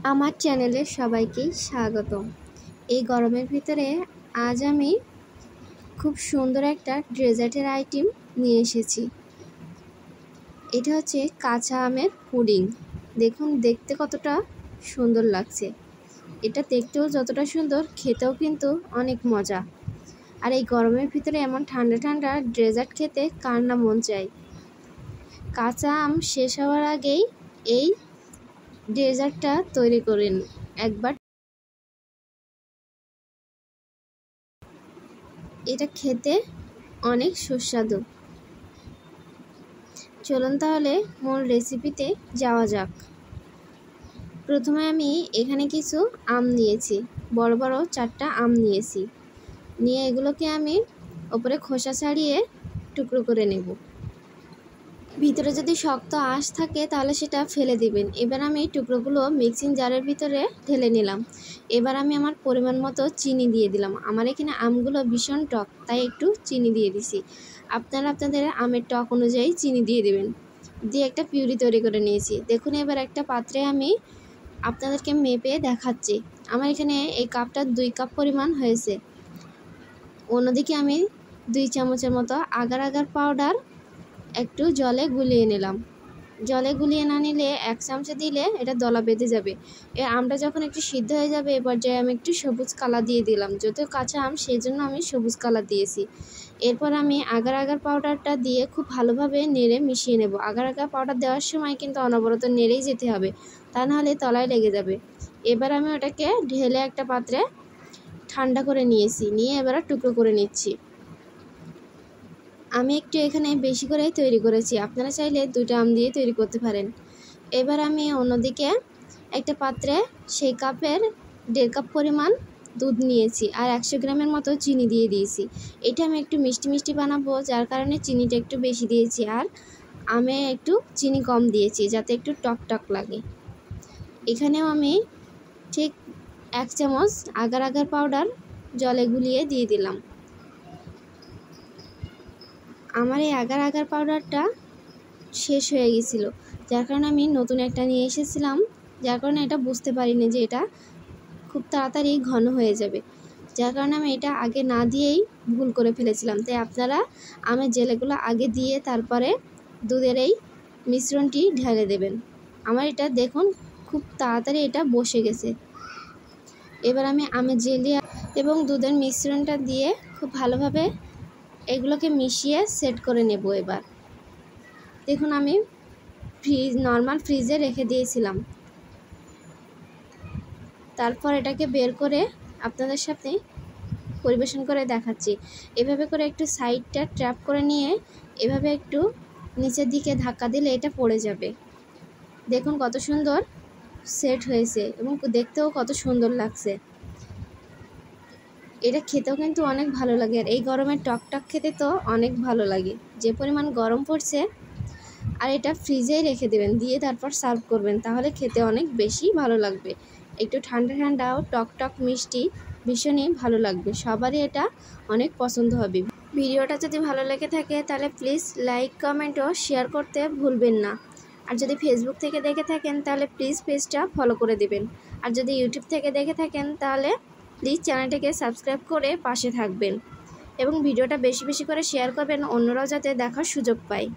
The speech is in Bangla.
আমার চ্যানেলে সবাইকে স্বাগতম। এই গরমের ভিতরে আজ আমি খুব সুন্দর একটা ডেজার্টের আইটেম নিয়ে এসেছি। এটা হচ্ছে কাঁচা আমের পুডিং। দেখুন দেখতে কতটা সুন্দর লাগছে। এটা দেখতেও যতটা সুন্দর, খেতেও কিন্তু অনেক মজা। আর এই গরমের ভিতরে এমন ঠান্ডা ঠান্ডা ডেজার্ট খেতে কার না মন চায়। কাঁচা আম শেষ হওয়ার আগেই এই ডেজার্টটা তৈরি করেন একবার। এটা খেতে অনেক সুস্বাদু। চলুন তাহলে মূল রেসিপিতে যাওয়া যাক। প্রথমে আমি এখানে কিছু আম নিয়েছি, বড় বড় 4টা আম নিয়েছি। নিয়ে এগুলোকে আমি ওপরে খোসা ছাড়িয়ে টুকরো করে নেব। ভিতরে যদি শক্ত আঁশ থাকে তাহলে সেটা ফেলে দিবেন। এবার আমি টুকরোগুলো মিক্সিং জারের ভিতরে ঢেলে নিলাম। এবার আমি আমার পরিমাণ মতো চিনি দিয়ে দিলাম। আমার এখানে আমগুলো ভীষণ টক, তাই একটু চিনি দিয়ে দিছি। আপনারা আপনাদের আমের টক অনুযায়ী চিনি দিয়ে দিবেন। দিয়ে একটা পিউরি তৈরি করে নিয়েছি। দেখুন এবার একটা পাত্রে আমি আপনাদেরকে মেপে দেখাচ্ছি। আমার এখানে এই কাপটা 2 কাপ পরিমাণ হয়েছে। অন্যদিকে আমি 2 চামচের মতো আগার আগার পাউডার একটু জলে গুলিয়ে নিলাম। জলে গুলিয়ে না নিলে 1 চামচে দিলে এটা দলা বেঁধে যাবে। এই আমটা যখন একটু সিদ্ধ হয়ে যাবে এ পর্যায়ে আমি একটু সবুজ কালার দিয়ে দিলাম। যদিও কাঁচা আম সেই জন্য আমি সবুজ কালার দিয়েছি। এরপর আমি আগার আগার পাউডারটা দিয়ে খুব ভালোভাবে নেড়ে মিশিয়ে নেব। আগার আগার পাউডার দেওয়ার সময় কিন্তু অনবরত নেড়েই যেতে হবে, তা নাহলে তলায় লেগে যাবে। এবার আমি ওটাকে ঢেলে একটা পাত্রে ঠান্ডা করে নিয়েছি। নিয়ে এবার টুকরো করে নিচ্ছি। আমি একটু এখানে বেশি করে তৈরি করেছি, আপনারা চাইলে 2টা আম দিয়ে তৈরি করতে পারেন। এবার আমি অন্যদিকে একটা পাত্রে সেই কাপের 1.5 কাপ পরিমাণ দুধ নিয়েছি আর 100 গ্রামের মতো চিনি দিয়ে দিয়েছি। এটা আমি একটু মিষ্টি মিষ্টি বানাবো, যার কারণে চিনিটা একটু বেশি দিয়েছি। আর আমে একটু চিনি কম দিয়েছি যাতে একটু টক টক লাগে। এখানেও আমি ঠিক 1 চামচ আগার আগার পাউডার জলে গুলিয়ে দিয়ে দিলাম। আমার এই আগার আগার পাউডারটা শেষ হয়ে গেছিলো, যার কারণে আমি নতুন একটা নিয়ে এসেছিলাম। যার কারণে এটা বুঝতে পারিনি যে এটা খুব তাড়াতাড়ি ঘন হয়ে যাবে। যার কারণে আমি এটা আগে না দিয়েই ভুল করে ফেলেছিলাম। তাই আপনারা আমের জেলেগুলো আগে দিয়ে তারপরে দুধের এই মিশ্রণটি ঢেলে দেবেন। আমার এটা দেখুন খুব তাড়াতাড়ি এটা বসে গেছে। এবার আমি আমের জেলি এবং দুধের মিশ্রণটা দিয়ে খুব ভালোভাবে এগুলোকে মিশিয়ে সেট করে নেব। এবার দেখুন আমি নর্মাল ফ্রিজে রেখে দিয়েছিলাম। তারপর এটাকে বের করে আপনাদের সাথে পরিবেশন করে দেখাচ্ছি। এভাবে করে একটু সাইডটা ট্র্যাপ করে নিয়ে এভাবে একটু নিচের দিকে ধাক্কা দিলে এটা পড়ে যাবে। দেখুন কত সুন্দর সেট হয়েছে এবং দেখতেও কত সুন্দর লাগছে। এটা খেতেও কিন্তু অনেক ভালো লাগে। আর এই গরমে টক টক খেতে তো অনেক ভালো লাগে। যে পরিমাণ গরম পড়ছে। আর এটা ফ্রিজেই রেখে দেবেন, দিয়ে তারপর সার্ভ করবেন, তাহলে খেতে অনেক বেশি ভালো লাগবে। একটু ঠান্ডা ঠান্ডা ও টক টক মিষ্টি ভীষণই ভালো লাগবে। সবারই এটা অনেক পছন্দ হবে। ভিডিওটা যদি ভালো লেগে থাকে তাহলে প্লিজ লাইক কমেন্ট ও শেয়ার করতে ভুলবেন না। আর যদি ফেসবুক থেকে দেখে থাকেন তাহলে প্লিজ পেজটা ফলো করে দেবেন। আর যদি ইউটিউব থেকে দেখে থাকেন তাহলে প্লিজ চ্যানেলটাকে সাবস্ক্রাইব করে পাশে থাকবেন এবং ভিডিওটা বেশি বেশি করে শেয়ার করবেন, অন্যরাও যাতে দেখার সুযোগ পায়।